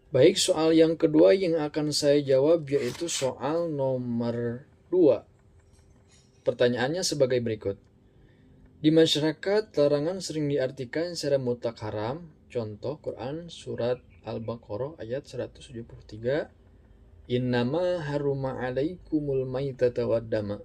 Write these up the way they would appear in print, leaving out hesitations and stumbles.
Baik, soal yang kedua yang akan saya jawab yaitu soal nomor 2. Pertanyaannya sebagai berikut. Di masyarakat, larangan sering diartikan secara mutlak haram. Contoh Quran surat Al-Baqarah ayat 173. Innama haruma alaikumul maitata waddama.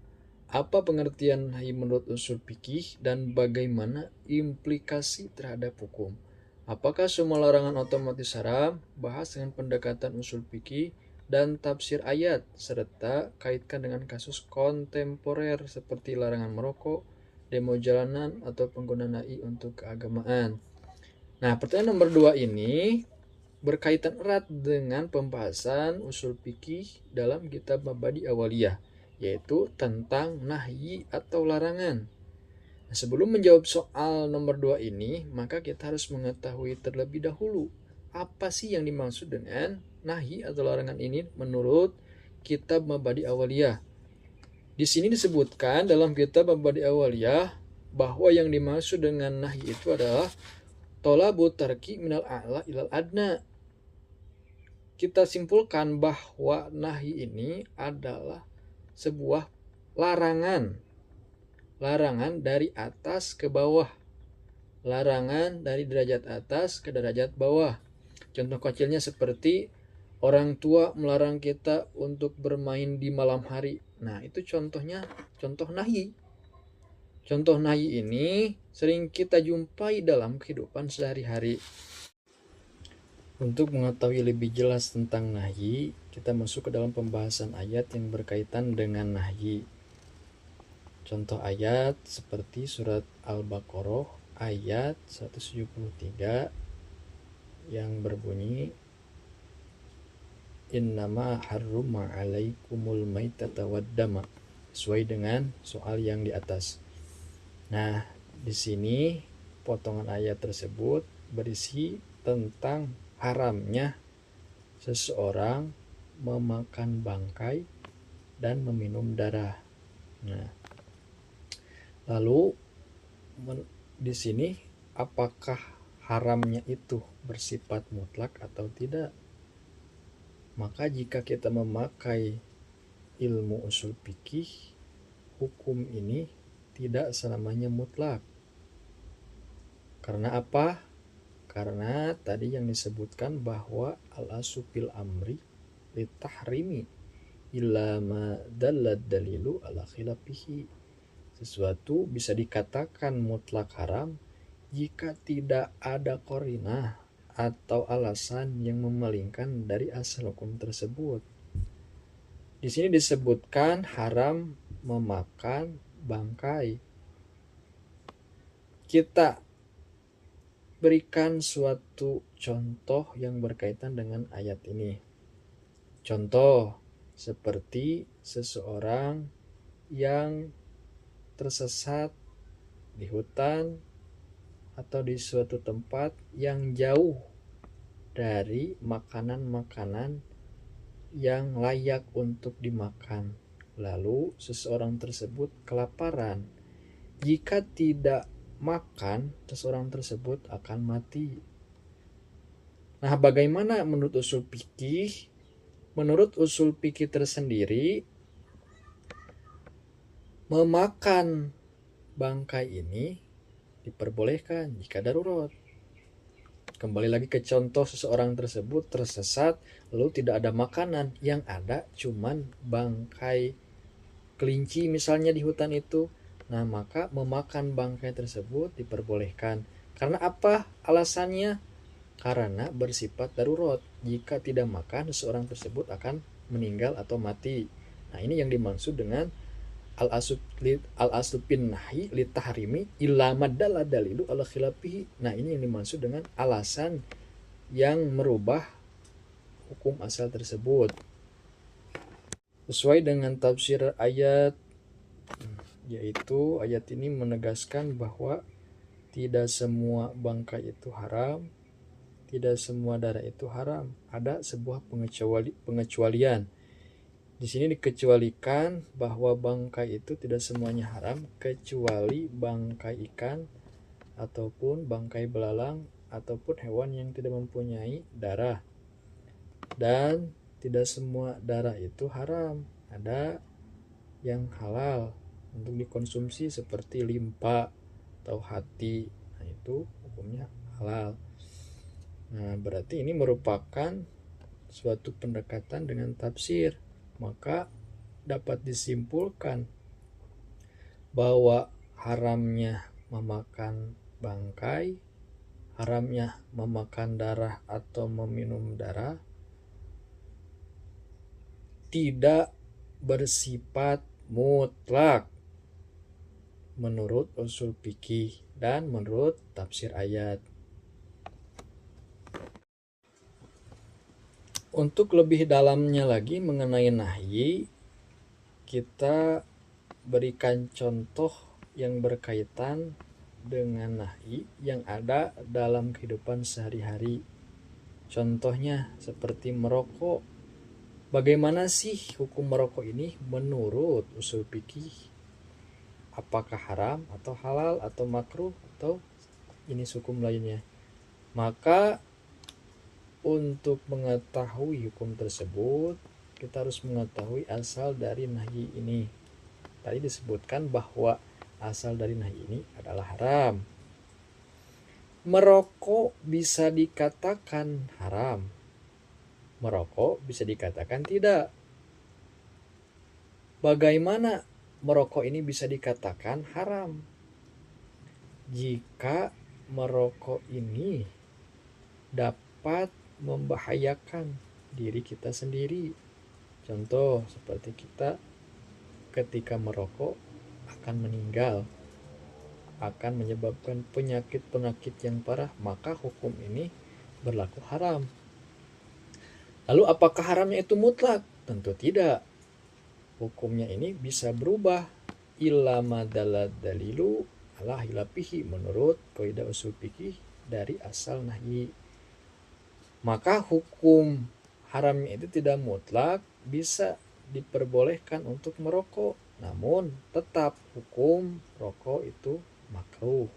Apa pengertian nahi menurut usul fikih dan bagaimana implikasi terhadap hukum? Apakah semua larangan otomatis haram? Bahas dengan pendekatan usul fikih dan tafsir ayat serta kaitkan dengan kasus kontemporer seperti larangan merokok, demo jalanan atau penggunaan AI untuk keagamaan. Nah, pertanyaan nomor 2 ini berkaitan erat dengan pembahasan usul fikih dalam kitab Mabadi Awaliyah, yaitu tentang nahyi atau larangan. Nah, sebelum menjawab soal nomor 2 ini, maka kita harus mengetahui terlebih dahulu apa sih yang dimaksud dengan nahyi atau larangan ini menurut kitab Mabadi Awaliyah. Di sini disebutkan dalam kitab Mabadi Awaliyah bahwa yang dimaksud dengan nahyi itu adalah tolabu tarki minal a'la ilal adna. Kita simpulkan bahwa nahi ini adalah sebuah larangan. Larangan dari atas ke bawah. Larangan dari derajat atas ke derajat bawah. Contoh kecilnya seperti orang tua melarang kita untuk bermain di malam hari. Nah, itu contohnya contoh nahi. Contoh nahi ini sering kita jumpai dalam kehidupan sehari-hari. Untuk mengetahui lebih jelas tentang nahyi, kita masuk ke dalam pembahasan ayat yang berkaitan dengan nahyi. Contoh ayat seperti surat Al-Baqarah ayat 173 yang berbunyi Innama harruma alaikumul maitata waddama, sesuai dengan soal yang di atas. Nah, di sini potongan ayat tersebut berisi tentang haramnya seseorang memakan bangkai dan meminum darah. Nah, lalu di sini apakah haramnya itu bersifat mutlak atau tidak? Maka jika kita memakai ilmu usul fikih, hukum ini tidak selamanya mutlak. Karena apa? Karena tadi yang disebutkan bahwa al-aslu fil amri litahrimi illa ma dallad dalilu ala khilafihi. Sesuatu bisa dikatakan mutlak haram jika tidak ada qarinah atau alasan yang memalingkan dari asal hukum tersebut. Di sini disebutkan haram memakan bangkai. Kita berikan suatu contoh yang berkaitan dengan ayat ini. Contoh seperti seseorang yang tersesat di hutan atau di suatu tempat yang jauh dari makanan-makanan yang layak untuk dimakan. Lalu seseorang tersebut kelaparan. Jika tidak makan, seseorang tersebut akan mati. Nah, bagaimana menurut usul fikih? Menurut usul fikih tersendiri, memakan bangkai ini diperbolehkan jika darurat. Kembali lagi ke contoh seseorang tersebut tersesat, lalu tidak ada makanan, yang ada cuman bangkai kelinci misalnya di hutan itu. Nah, maka memakan bangkai tersebut diperbolehkan. Karena apa alasannya? Karena bersifat darurat. Jika tidak makan, seseorang tersebut akan meninggal atau mati. Nah, ini yang dimaksud dengan al-aslu bin nahi litahrimi illa madalla dalilu ala khilafihi. Nah, ini yang dimaksud dengan alasan yang merubah hukum asal tersebut. Sesuai dengan tafsir ayat, yaitu ayat ini menegaskan bahwa tidak semua bangkai itu haram, tidak semua darah itu haram. Ada sebuah pengecualian. Di sini dikecualikan bahwa bangkai itu tidak semuanya haram kecuali bangkai ikan ataupun bangkai belalang ataupun hewan yang tidak mempunyai darah. Dan tidak semua darah itu haram. Ada yang halal untuk dikonsumsi seperti limpa atau hati. Nah, itu hukumnya halal. Nah, berarti ini merupakan suatu pendekatan dengan tafsir. Maka dapat disimpulkan bahwa haramnya memakan bangkai, haramnya memakan darah atau meminum darah tidak bersifat mutlak menurut usul fikih dan menurut tafsir ayat. Untuk lebih dalamnya lagi mengenai nahyi, kita berikan contoh yang berkaitan dengan nahyi yang ada dalam kehidupan sehari-hari. Contohnya seperti merokok. Bagaimana sih hukum merokok ini menurut usul fikih? Apakah haram atau halal atau makruh atau jenis hukum lainnya? Maka untuk mengetahui hukum tersebut, kita harus mengetahui asal dari nahyi ini. Tadi disebutkan bahwa asal dari nahyi ini adalah haram. Merokok bisa dikatakan haram. Merokok bisa dikatakan tidak. Bagaimana merokok ini bisa dikatakan haram? Jika merokok ini dapat membahayakan diri kita sendiri. Contoh seperti kita ketika merokok akan meninggal, akan menyebabkan penyakit-penyakit yang parah, maka hukum ini berlaku haram. Lalu apakah haramnya itu mutlak? Tentu tidak. Hukumnya ini bisa berubah. Illa madalad dalilu ala hilapihi menurut kaidah usul fikih dari asal nahyi. Maka hukum haramnya itu tidak mutlak, bisa diperbolehkan untuk merokok. Namun tetap hukum rokok itu makruh.